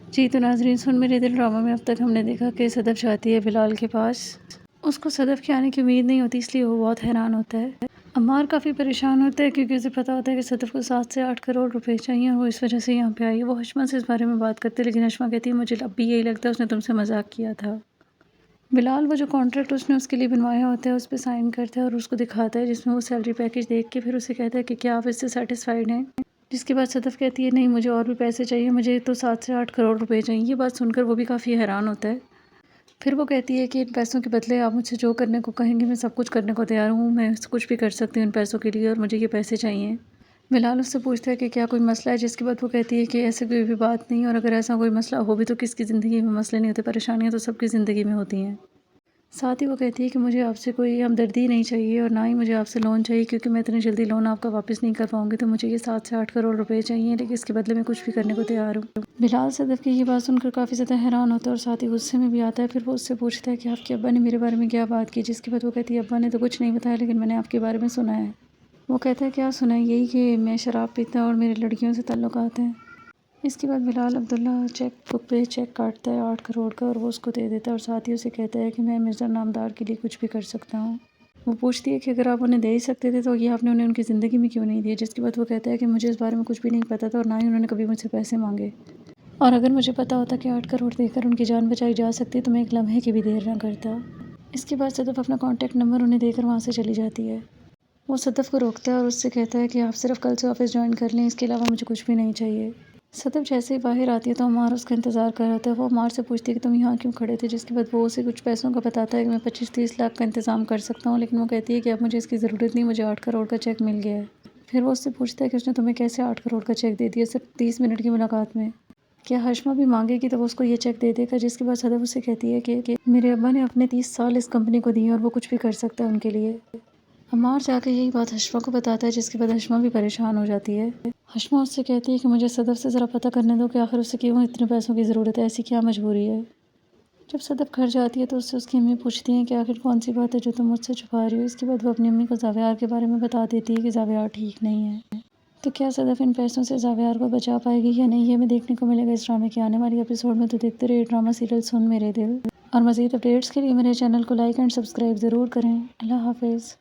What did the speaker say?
جی تو ناظرین، سن میرے دل ڈرامہ میں اب تک ہم نے دیکھا کہ صدف جاتی ہے بلال کے پاس. اس کو صدف کے آنے کی امید نہیں ہوتی، اس لیے وہ بہت حیران ہوتا ہے. عمار کافی پریشان ہوتا ہے کیونکہ اسے پتا ہوتا ہے کہ صدف کو 7 سے 8 کروڑ روپے چاہیے اور وہ اس وجہ سے یہاں پہ آئی ہے. وہ حشمہ سے اس بارے میں بات کرتے لیکن حشمہ کہتی ہے مجھے اب بھی یہی لگتا ہے اس نے تم سے مذاق کیا تھا. بلال وہ جو کانٹریکٹ اس نے اس کے لیے بنوایا ہوتا ہے اس پہ سائن کرتا ہے اور اس کو دکھاتا ہے، جس میں وہ سیلری پیکیج دیکھ کے پھر اسے کہتا ہے کہ کیا آپ اس سے سیٹسفائیڈ ہیں. جس کے بعد صدف کہتی ہے نہیں، مجھے اور بھی پیسے چاہیے، مجھے تو 7 سے 8 کروڑ روپے چاہیے. یہ بات سن کر وہ بھی کافی حیران ہوتا ہے. پھر وہ کہتی ہے کہ ان پیسوں کے بدلے آپ مجھ سے جو کرنے کو کہیں گے میں سب کچھ کرنے کو تیار ہوں، میں کچھ بھی کر سکتی ہوں ان پیسوں کے لیے اور مجھے یہ پیسے چاہیے. بلال اس سے پوچھتا ہے کہ کیا کوئی مسئلہ ہے، جس کے بعد وہ کہتی ہے کہ ایسے کوئی بھی بات نہیں، اور اگر ایسا کوئی مسئلہ ہو بھی تو کس کی زندگی میں مسئلے نہیں ہوتے، پریشانیاں تو سب کی زندگی میں ہوتی ہیں. ساتھ ہی وہ کہتی ہے کہ مجھے آپ سے کوئی ہمدردی نہیں چاہیے اور نہ ہی مجھے آپ سے لون چاہیے، کیونکہ میں اتنی جلدی لون آپ کا واپس نہیں کر پاؤں گی، تو مجھے یہ 7 سے 8 کروڑ روپے چاہیے، لیکن اس کے بدلے میں کچھ بھی کرنے کو تیار ہوں. بلال صدف کی یہ بات سن کر کافی زیادہ حیران ہوتا ہے اور ساتھ ہی غصے میں بھی آتا ہے. پھر وہ اس سے پوچھتا ہے کہ آپ کے ابا نے میرے بارے میں کیا بات کی، جس کے بعد وہ کہتی ہے ابا نے تو کچھ نہیں بتایا، لیکن میں نے آپ کے بارے میں سنا ہے. وہ کہتا ہے کیا سنا ہے؟ یہی کہ میں شراب پیتا ہوں اور میرے لڑکیوں سے تعلقات ہیں. اس کے بعد بلال عبداللہ چیک بک پہ چیک کاٹتا ہے 8 کروڑ کا اور وہ اس کو دے دیتا ہے اور ساتھ ہی اسے کہتا ہے کہ میں مرزا نامدار کے لیے کچھ بھی کر سکتا ہوں. وہ پوچھتی ہے کہ اگر آپ انہیں دے ہی سکتے تھے تو یہ آپ نے انہیں ان کی زندگی میں کیوں نہیں دیا. جس کے بعد وہ کہتا ہے کہ مجھے اس بارے میں کچھ بھی نہیں پتا تھا اور نہ ہی انہوں نے کبھی مجھ سے پیسے مانگے، اور اگر مجھے پتا ہوتا کہ 8 کروڑ دے کر ان کی جان بچائی جا سکتی تو میں ایک لمحے کی بھی دیر نہ کرتا. اس کے بعد صدف اپنا کانٹیکٹ نمبر انہیں دے کر وہاں سے چلی جاتی ہے. وہ صدف کو روکتا ہے اور اس سے کہتا ہے کہ آپ صرف کل سے آفس جوائن کر لیں، اس کے علاوہ مجھے کچھ بھی نہیں چاہیے. صدف جیسے ہی باہر آتی ہے تو عمار اس کا انتظار کر رہا تھا. وہ عمار سے پوچھتی ہے کہ تم یہاں کیوں کھڑے تھے، جس کے بعد وہ اسے کچھ پیسوں کا بتاتا ہے کہ میں 25-30 لاکھ کا انتظام کر سکتا ہوں، لیکن وہ کہتی ہے کہ اب مجھے اس کی ضرورت نہیں، مجھے 8 کروڑ کا چیک مل گیا ہے. پھر وہ اس سے پوچھتا ہے کہ اس نے تمہیں کیسے 8 کروڑ کا چیک دے دیا صرف 30 منٹ کی ملاقات میں، کیا حشمہ بھی مانگے گی تو وہ اس کو یہ چیک دے دے گا. جس کے بعد صدف اسے کہتی ہے کہ میرے ابا نے اپنے 30 سال اس کمپنی کو دیے اور وہ کچھ بھی کر سکتا ہے ان کے لیے. عمار جا کے یہی بات حشمہ کو بتاتا ہے، جس کے بعد حشمہ بھی پریشان ہو جاتی ہے. حشمہ اس سے کہتی ہے کہ مجھے صدف سے ذرا پتہ کرنے دو کہ آخر اسے کیوں اتنے پیسوں کی ضرورت ہے، ایسی کیا مجبوری ہے. جب صدف گھر جاتی ہے تو اس سے اس کی امی پوچھتی ہیں کہ آخر کون سی بات ہے جو تم مجھ سے چھپا رہی ہو. اس کے بعد وہ اپنی امی کو زاویار کے بارے میں بتا دیتی ہے کہ زاویار ٹھیک نہیں ہے. تو کیا صدف ان پیسوں سے زاویار کو بچا پائے گی یا نہیں، یہ ہمیں دیکھنے کو ملے گا اس ڈرامے کے آنے والی ایپیسوڈ میں. تو دیکھتے رہیے ڈرامہ سیریل سن میرے دل، اور مزید اپڈیٹس کے لیے میرے چینل کو لائک اینڈ سبسکرائب ضرور کریں. اللہ حافظ.